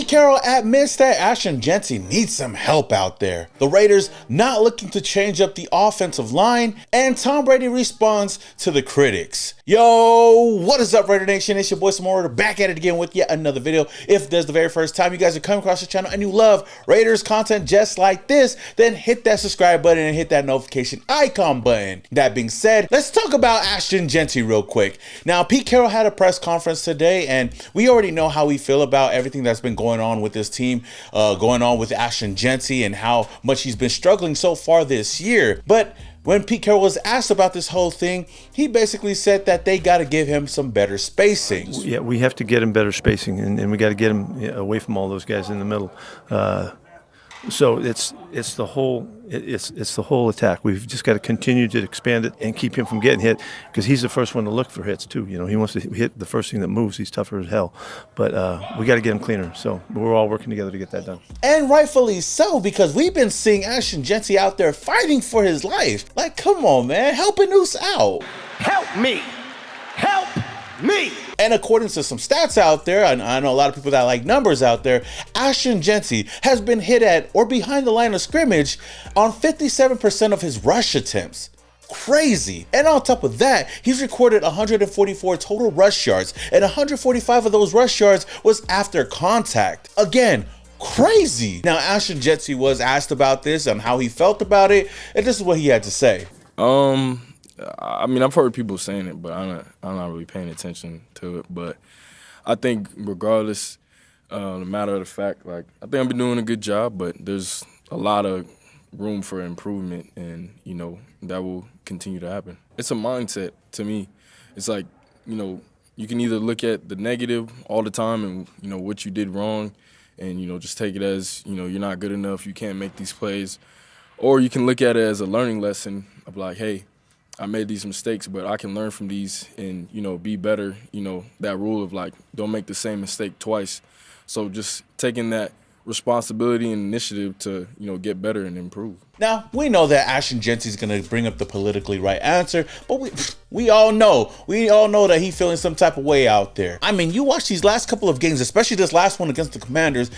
Pete Carroll admits that Ashton Jeanty needs some help out there. The Raiders not looking to change up the offensive line, and Tom Brady responds to the critics. Yo, what is up, Raider Nation? It's your boy Samora, back at it again with yet another video. If this is the very first time you guys are coming across the channel and you love Raiders content just like this, then hit that subscribe button and hit that notification icon button. That being said, let's talk about Ashton Jeanty real quick. Now, Pete Carroll had a press conference today, and we already know how we feel about everything that's been going on with this team, going on with Ashton Jeanty and how much he's been struggling so far this year. But when Pete Carroll was asked about this whole thing, he basically said that they got to give him some better spacing. Yeah, we have to get him better spacing, and we got to get him away from all those guys in the middle. So it's the whole attack. We've just got to continue to expand it and keep him from getting hit, because he's the first one to look for hits too. You know, he wants to hit the first thing that moves. He's tougher as hell, but we got to get him cleaner. So we're all working together to get that done. And rightfully so, because we've been seeing Ashton Jeanty out there fighting for his life. Like, come on, man, help a noose out. Help me! Help me! And according to some stats out there, and I know a lot of people that like numbers out there, Ashton Jeanty has been hit at or behind the line of scrimmage on 57% of his rush attempts. Crazy. And on top of that, he's recorded 144 total rush yards, and 145 of those rush yards was after contact. Again, crazy. Now, Ashton Jeanty was asked about this and how he felt about it, and this is what he had to say. I mean, I've heard people saying it, but I'm not really paying attention to it. But I think regardless, no matter of the fact, like, I think I've been doing a good job, but there's a lot of room for improvement, and, you know, that will continue to happen. It's a mindset to me. It's like, you know, you can either look at the negative all the time and, you know, what you did wrong and, you know, just take it as, you know, you're not good enough, you can't make these plays. Or you can look at it as a learning lesson of like, hey, I made these mistakes, but I can learn from these and, you know, be better. You know, that rule of like, don't make the same mistake twice. So just taking that responsibility and initiative to, you know, get better and improve. Now, we know that Ashton Jeanty is going to bring up the politically right answer, but we all know that he's feeling some type of way out there. I mean, you watch these last couple of games, especially this last one against the Commanders,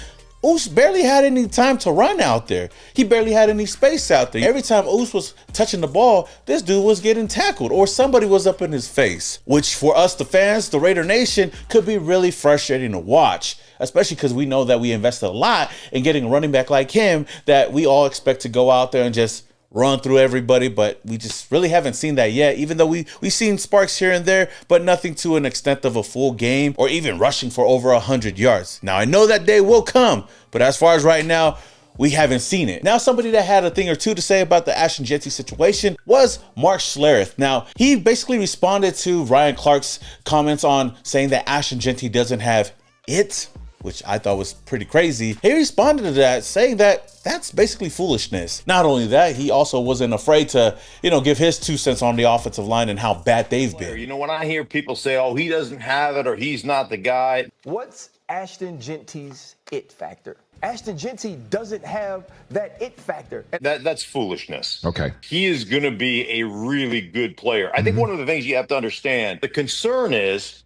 Oos barely had any time to run out there. He barely had any space out there. Every time Oos was touching the ball, this dude was getting tackled or somebody was up in his face, which for us, the fans, the Raider Nation, could be really frustrating to watch, especially because we know that we invested a lot in getting a running back like him that we all expect to go out there and just run through everybody, but we just really haven't seen that yet, even though we've seen sparks here and there, but nothing to an extent of a full game or even rushing for over 100 yards. Now, I know that day will come, but as far as right now, we haven't seen it. Now, somebody that had a thing or two to say about the Ashton Jeanty situation was Mark Schlereth. Now, he basically responded to Ryan Clark's comments on saying that Ashton Jeanty doesn't have it, which I thought was pretty crazy. He responded to that saying that that's basically foolishness. Not only that, he also wasn't afraid to, you know, give his 2 cents on the offensive line and how bad they've been. You know, when I hear people say, oh, he doesn't have it or he's not the guy. What's Ashton Jeanty's it factor? Ashton Jeanty doesn't have that it factor. That's foolishness. Okay. He is going to be a really good player. I think one of the things you have to understand, the concern is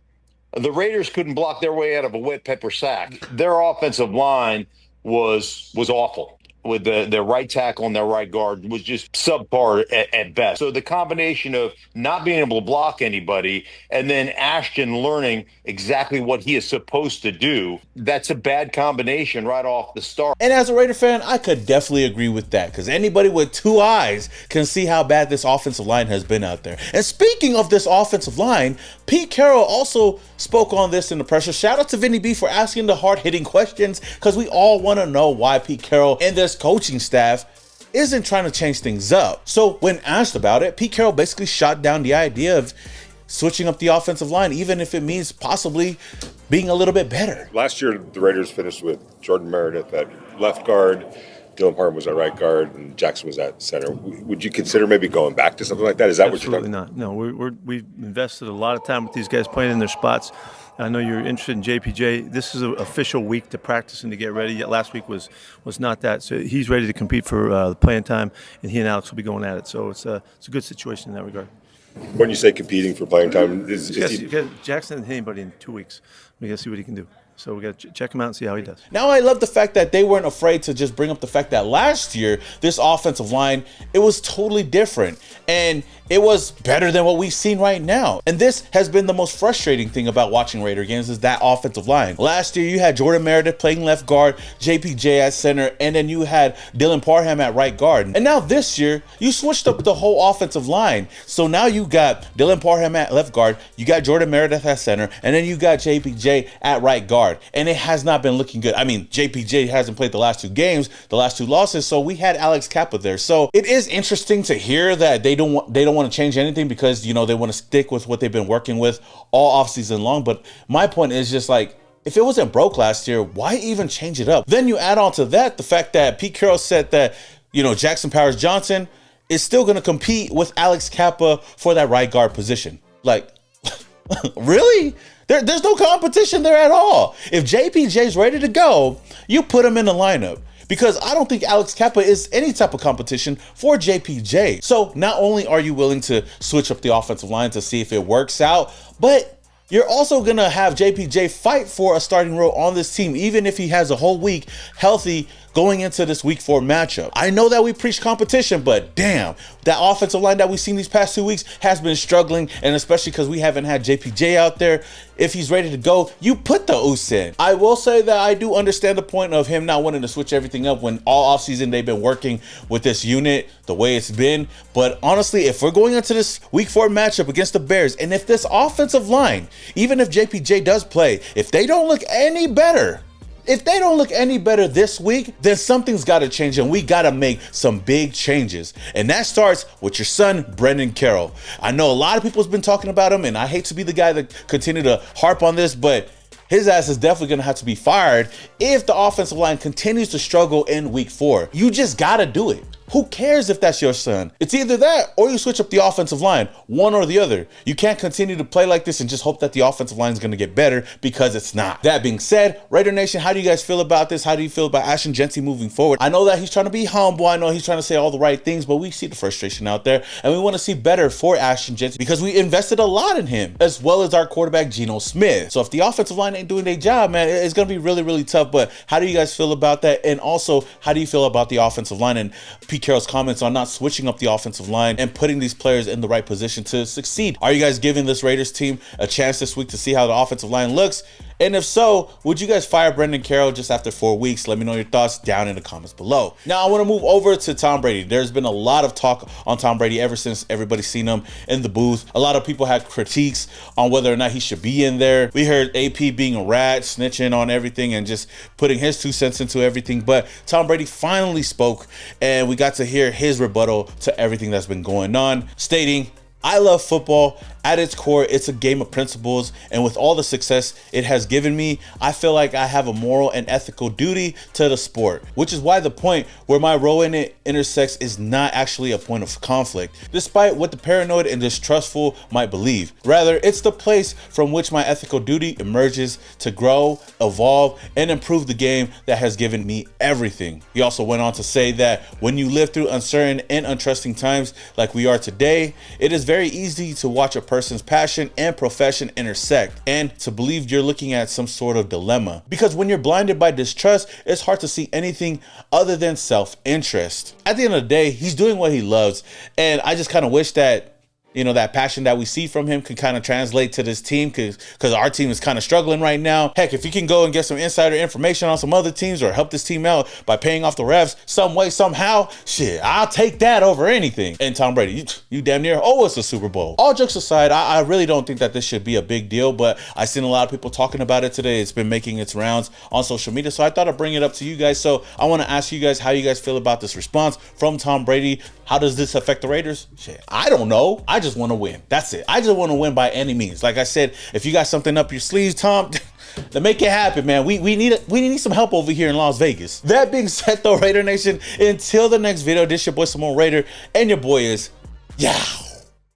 the Raiders couldn't block their way out of a wet pepper sack. Their offensive line was awful. With their right tackle and their right guard was just subpar at best. So the combination of not being able to block anybody and then Ashton learning exactly what he is supposed to do, that's a bad combination right off the start. And as a Raider fan, I could definitely agree with that, because anybody with 2 eyes can see how bad this offensive line has been out there. And speaking of this offensive line, Pete Carroll also spoke on this in the pressure. Shout out to Vinny B for asking the hard-hitting questions, because we all want to know why Pete Carroll and this coaching staff isn't trying to change things up. So when asked about it, Pete Carroll basically shot down the idea of switching up the offensive line, even if it means possibly being a little bit better. Last year, the Raiders finished with Jordan Meredith at left guard, Dylan Parham was at right guard, and Jackson was at center. Would you consider maybe going back to something like that? Is that Absolutely what you're talking about? No, we've invested a lot of time with these guys playing in their spots. I know you're interested in JPJ. This is an official week to practice and to get ready. Last week was not that. So he's ready to compete for the playing time, and he and Alex will be going at it. So it's a good situation in that regard. When you say competing for playing time, Jackson didn't hit anybody in 2 weeks. We got to see what he can do. So we got to check him out and see how he does. Now, I love the fact that they weren't afraid to just bring up the fact that last year, this offensive line, it was totally different. And it was better than what we've seen right now. And this has been the most frustrating thing about watching Raider games is that offensive line. Last year, you had Jordan Meredith playing left guard, JPJ at center, and then you had Dylan Parham at right guard. And now this year, you switched up the whole offensive line. So now you got Dylan Parham at left guard, you got Jordan Meredith at center, and then you got JPJ at right guard. And it has not been looking good. I mean, JPJ hasn't played the last 2 games, the last 2 losses, so we had Alex Kappa there. So it is interesting to hear that they don't want to change anything because, you know, they want to stick with what they've been working with all offseason long. But my point is just like, if it wasn't broke last year, why even change it up? Then you add on to that the fact that Pete Carroll said that, you know, Jackson Powers Johnson is still going to compete with Alex Kappa for that right guard position. Like, really? There's no competition there at all. If JPJ's ready to go, you put him in the lineup. Because I don't think Alex Kappa is any type of competition for JPJ. So not only are you willing to switch up the offensive line to see if it works out, but you're also going to have JPJ fight for a starting role on this team, even if he has a whole week healthy going into this week 4 matchup. I know that we preach competition, but damn, that offensive line that we've seen these past 2 weeks has been struggling, and especially because we haven't had JPJ out there. If he's ready to go, you put the Oos in. I will say that I do understand the point of him not wanting to switch everything up when all offseason they've been working with this unit the way it's been. But honestly, if we're going into this week 4 matchup against the Bears, and if this offensive line, even if JPJ does play, if they don't look any better, this week, then something's got to change and we got to make some big changes. And that starts with your son, Brendan Carroll. I know a lot of people have been talking about him, and I hate to be the guy that continue to harp on this, but his ass is definitely going to have to be fired if the offensive line continues to struggle in week 4. You just got to do it. Who cares if that's your son? It's either that or you switch up the offensive line, one or the other. You can't continue to play like this and just hope that the offensive line is going to get better, because it's not. That being said, Raider Nation, how do you guys feel about this? How do you feel about Ashton Jeanty moving forward? I know that he's trying to be humble. I know he's trying to say all the right things, but we see the frustration out there, and we want to see better for Ashton Jeanty because we invested a lot in him, as well as our quarterback, Geno Smith. So if the offensive line ain't doing their job, man, it's going to be really, really tough. But how do you guys feel about that? And also, how do you feel about the offensive line and Pete Carroll's comments on not switching up the offensive line and putting these players in the right position to succeed? Are you guys giving this Raiders team a chance this week to see how the offensive line looks? And if so, would you guys fire Brendan Carroll just after 4 weeks? Let me know your thoughts down in the comments below. Now, I want to move over to Tom Brady. There's been a lot of talk on Tom Brady ever since everybody's seen him in the booth. A lot of people had critiques on whether or not he should be in there. We heard AP being a rat, snitching on everything and just putting his 2 cents into everything. But Tom Brady finally spoke, and we got to hear his rebuttal to everything that's been going on, stating, "I love football. At its core, it's a game of principles, and with all the success it has given me, I feel like I have a moral and ethical duty to the sport, which is why the point where my role in it intersects is not actually a point of conflict, despite what the paranoid and distrustful might believe. Rather, it's the place from which my ethical duty emerges to grow, evolve, and improve the game that has given me everything." He also went on to say that when you live through uncertain and untrusting times like we are today, it is very easy to watch a person's passion and profession intersect and to believe you're looking at some sort of dilemma. Because when you're blinded by distrust, it's hard to see anything other than self-interest. At the end of the day, he's doing what he loves, and I just kind of wish that, you know, that passion that we see from him can kind of translate to this team, because our team is kind of struggling right now. Heck, if you can go and get some insider information on some other teams or help this team out by paying off the refs some way, somehow, shit, I'll take that over anything. And Tom Brady, you damn near owe us a Super Bowl. All jokes aside, I really don't think that this should be a big deal, but I've seen a lot of people talking about it today. It's been making its rounds on social media, so I thought I'd bring it up to you guys. So I want to ask you guys how you guys feel about this response from Tom Brady. How does this affect the Raiders? Shit, I don't know. I just want to win. That's it. I just want to win by any means. Like I said, if you got something up your sleeves, Tom, then make it happen, man. We need some help over here in Las Vegas. That being said, though, Raider Nation, until the next video, this your boy Simone Raider, and your boy is, yeah.